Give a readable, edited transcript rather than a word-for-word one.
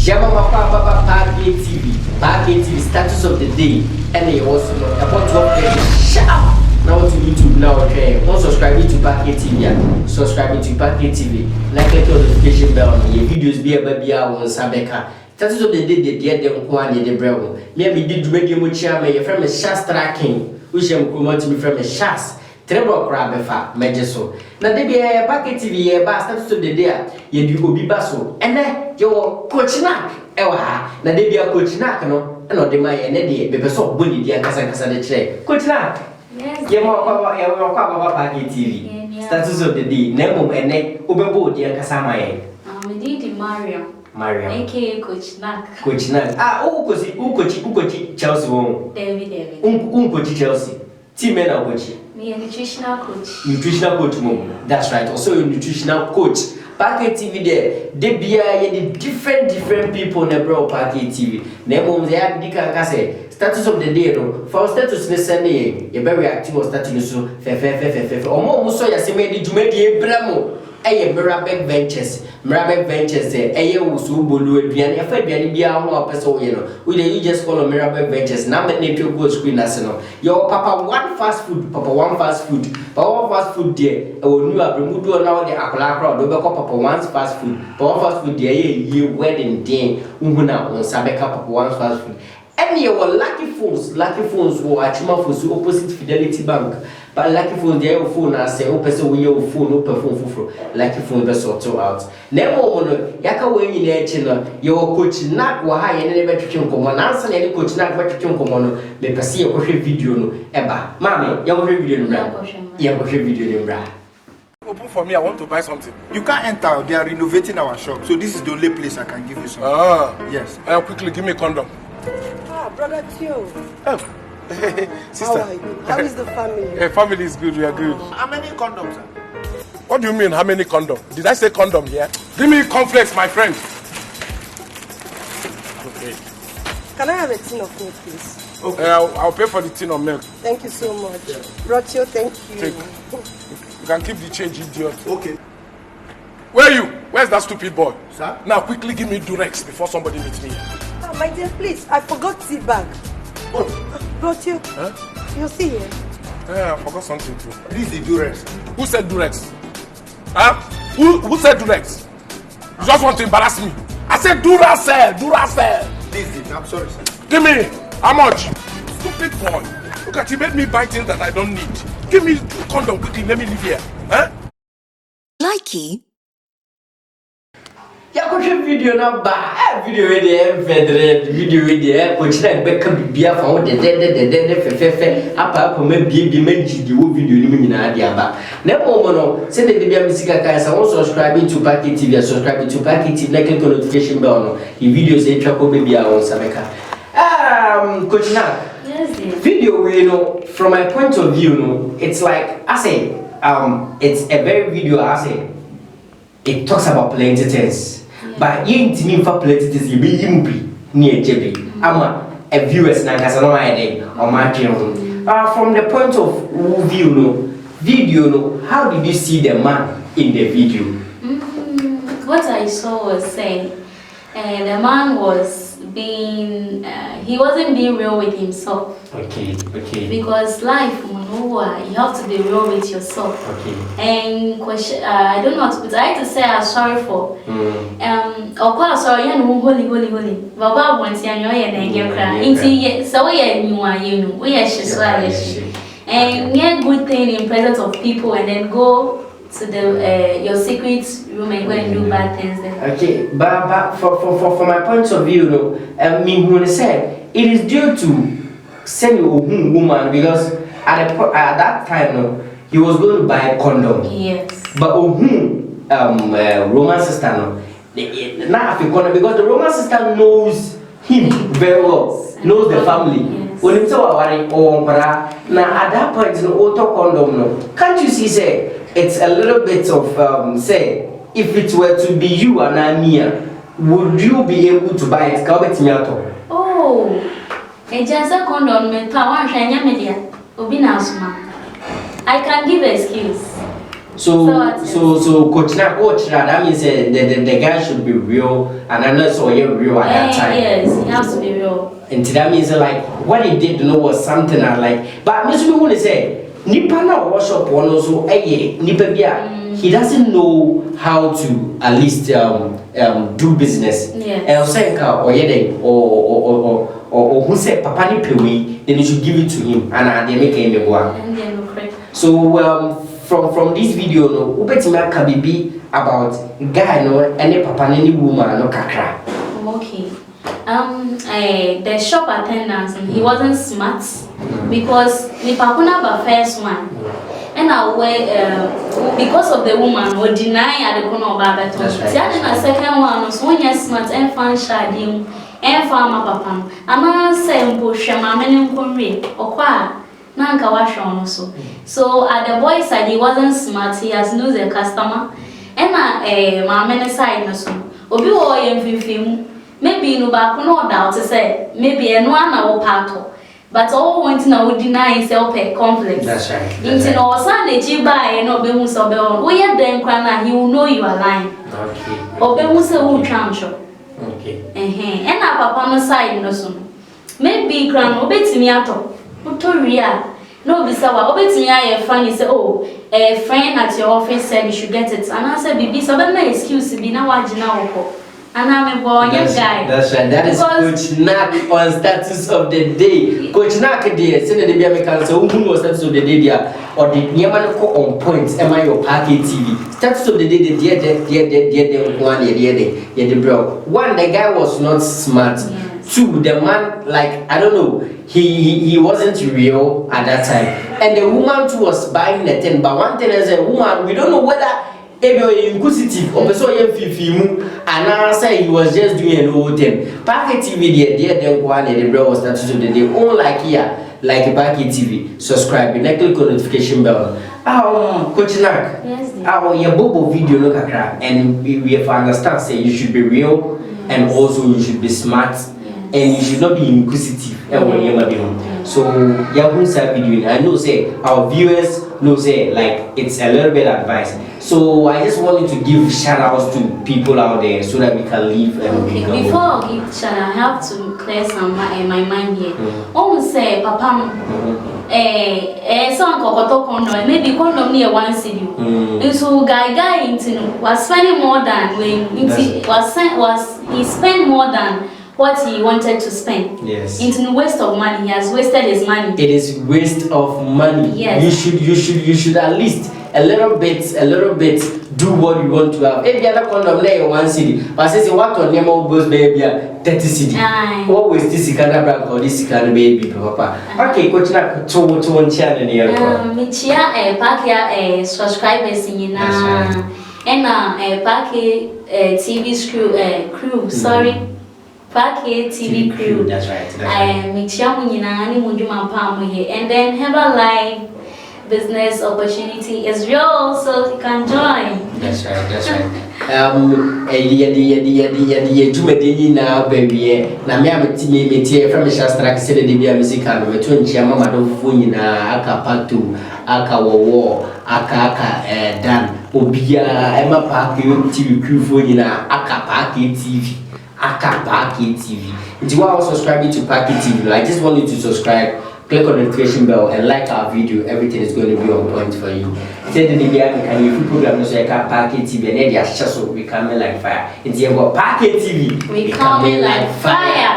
Yamama Papa Parky TV. Parky TV status of the day. And they also about to shout. Now to YouTube now, okay. Don't subscribe to Parky TV. Subscribe to Parky TV. Like the notification bell on your videos. Be a baby on Sabeka. Status of the day. The dear them Kwani the Bravo. Me did radio muchama. Your friend is Shastra King. Which am come to be from a Shas. Treble crab fa mejeso. Na de be Parky TV ba status of the day. Ye do obi baso. And then your coach Nak. Ewa ha. Na de be a coach Nak no. And the my and the be person bully the Kasa de Tre. Coach Nak. Yes. You want Parky TV. Status of the day. Nemo and neck Ubebo the Kasama. We did Mariam. AKA Coach Nak. Coach Nak. Ukochi Chelsea won. David. Coach Chelsea. Team men are coach. Me a nutritional coach. Nutritional coach mom. That's right. Also a nutritional coach. Parky TV there. They be a different people in the bro Parky TV. Nemo they have the status of the day no. For status ne send you very active or status so fe. Omo so ya se me di djumadi ebramo. Eye Mirabeg Ventures there. Eye Usu Bulu Adrian. If I be a one person, you just call a Mirabeg Ventures. Now, let me go screen national. Your papa one fast food. Papa one fast food there. I will new Abrimudo now the Akala crowd. Don't Papa one's fast food. Papa fast food there. Ye wedding day. Umuna on Sabeka Papa one's fast food. And your lucky phones were Achima for opposite Fidelity Bank. But lucky phone, the phone, I say, open so we your phone, open phone for lucky phone, best sort out. Never Yaka way in the channel, your coach not were high and never to chunk on answer any coach not but to chunk on the Cassia video. Eba, Mammy, your video in Bra. Your video in Bra. Open for me, I want to buy something. You can't enter, they are renovating our shop. So this is the only place I can give you something. Yes. Quickly give me a condom. Brother Tio. Sister. How are you? How is the family? Family is good, we are good. How many condoms, sir? What do you mean, how many condoms? Did I say condom here? Give me cornflakes, my friend. Okay. Can I have a tin of milk, please? Okay. I'll pay for the tin of milk. Thank you so much. Rotio, thank you. You can keep the change, idiot. Okay. Where are you? Where's that stupid boy? Sir? Now quickly give me Durex before somebody meets me. My dear, please, I forgot tea bag. What? Rotio, you see here? Yeah, I forgot something too. This is the Durex. Who said Durex? Huh? Who said Durex? You just want to embarrass me. I said Duracell. This is it. I'm sorry, sir. Give me. How much? Stupid boy. Look at you, made me buy things that I don't need. Give me condom quickly. Let me live here. Huh? Likey. Ya ko video na ba video we dey federate video we dey ko chira be ka bibia fa wo de fe apa me bie manji di wo video ni nyina ade aba na mo no se de bibia misika kai sa won subscribe to Parky TV, subscribe to Parky TV, na click notification bell no the videos e twa ko bibia won sabeka Coach Nak. Yes, dear. Video we from my point of view it's like I say it's a very video I say it talks about plenty things. But you ain't me for plenty things you be yimpi near JB. I'm a viewers na kasa no my on my channel. From the point of view video how did you see the man in the video? What I saw was saying the man was being he wasn't being real with himself. Okay. Because life, you have to be real with yourself. Okay. And question, I don't know what to put. I had to say I'm sorry for. Of course, sorry, you know, holy. Baba wants you know, you cry. Into so we are she. And yeah, good thing in presence of people, and then go to the your secret room and go and do bad things there. Okay, but for my point of view, me who said it is due to send you a woman because at that time he was going to buy a condom. Yes. But Roman sister not African because the Roman sister knows him very well, knows the family. Yes. When him say worry now at that point auto condom can't you see say it's a little bit of say if it were to be you and Ania, would you be able to buy it? Oh. Ejansa condom me pa wan hwanya media obi na asoma. I can give excuse. So coach that means the guy should be real and unless or you're real at that time. Yes, he has to be real. And that means like what he did was something I like. But Mr. We want to say nipa na worship one also nipa bia he doesn't know how to at least do business. Yes. Or who said papa ni pewi, then you should give it to him and they make him a boy. So from this video no ubetima kabibi about guy no any papa ni woman no kakra. Okay. The shop attendant he wasn't smart because the pakuna ba first one and because of the woman would deny at the corner of Babaton. The second one was one year smart and fan shading and farmer papa. And I say push my men or qua Nanka wash on also. So at the boy side he wasn't smart, he has lose a customer. And my men side no so. Obi wo yem maybe no back no doubt to say maybe and one our part. But all want na would deny self conflict. That's right. Into no son the buy and obey musa bell. We are then crana he will know you are lying. Okay. Obey musa who transho. Okay. And our papa no side no so. Maybe gran obey to me at all. Utoria. No bisawa obey to me I funny say oh a friend at your office said you should get it. And I said bibi so my excuse be now wajina and I'm a boy, young guy. That's right. That is Coach Nak on status of the day. Coach Nak there, send the baby can say who was status of the day there or the Yaman on point. Am I your party TV? Status of the day, the bro. One, the guy was not smart. Yes. Two, the man like I don't know, he wasn't real at that time. And the woman too was buying the thing. But one thing is a woman, we don't know whether inquisitive or so and I say he was just doing an old thing. Packet TV there one and the bro was status of the day. All like here, like a Packet TV. Subscribe and click on notification bell. Coach Nak. Yes. Your bobo video look at and we have to understand say you should be real and also you should be smart and you should not be inquisitive. So video I know say our viewers know say like it's a little bit advice. So I just wanted to give shout outs to people out there so that we can live and okay. Before I give shout out, I have to clear some my mind here. Almost say papa some kokoto condom maybe condom near 1 cedi. And so guy into was spending more than when he spent more than what he wanted to spend. Yes. Into the waste of money. He has wasted his money. It is waste of money. Yes. You should at least a little bit do what you want to have. If you have a condom there 1 cedi, but says what on name of goes baby 30 cedi. Always this kind of brand or this kind of baby papa. Okay, coach Nak to one channel here. Michia pakia subscribers in na and pakia TV crew sorry. Packet TV crew. That's right. Michia munyina ni mujuma pamu here and then Herbalife business opportunity is real, so you can join. That's right. Now baby. Na me am from Shastra said the music and we turn chama madam funina aka patu aka wo aka dan obia Emma Park TV crew funina aka Packet TV. Packet TV. If you are subscribing to Packet TV, I just want you to subscribe. Click on the notification bell and like our video. Everything is going to be on point for you. Say the Libyan can you program so I can Packet TV and then they are just so we coming like fire. It's about Packet TV. We coming like fire.